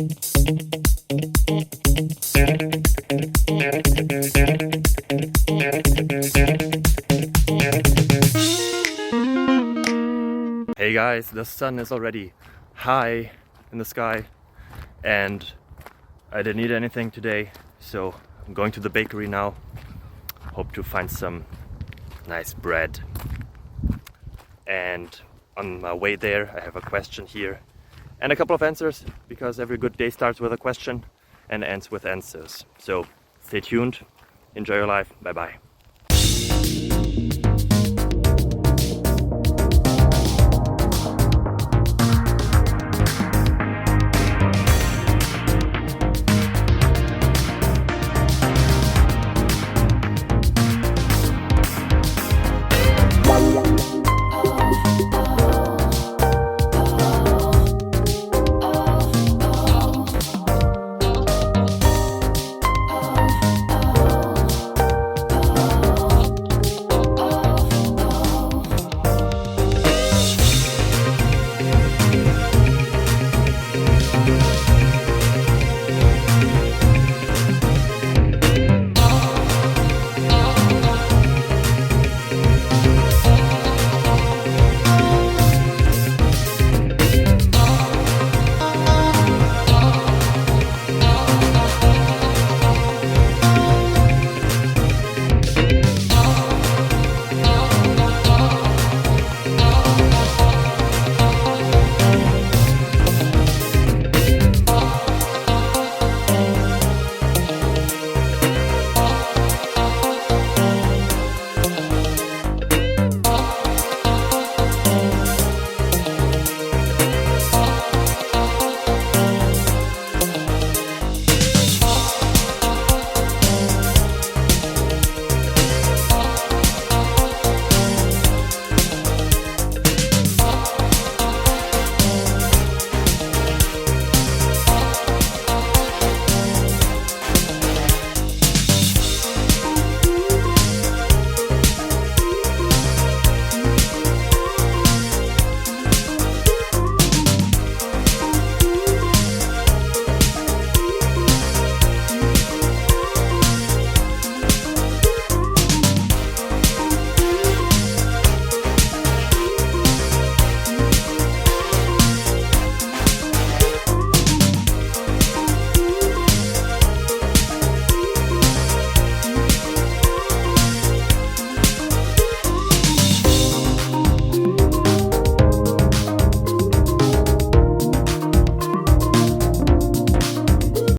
Hey guys, the sun is already high in the sky and I didn't eat anything today, so I'm going to the bakery now. Hope to find some nice bread. And on my way there I have a question here and a couple of answers, because every good day starts with a question and ends with answers. So stay tuned, enjoy your life, bye bye.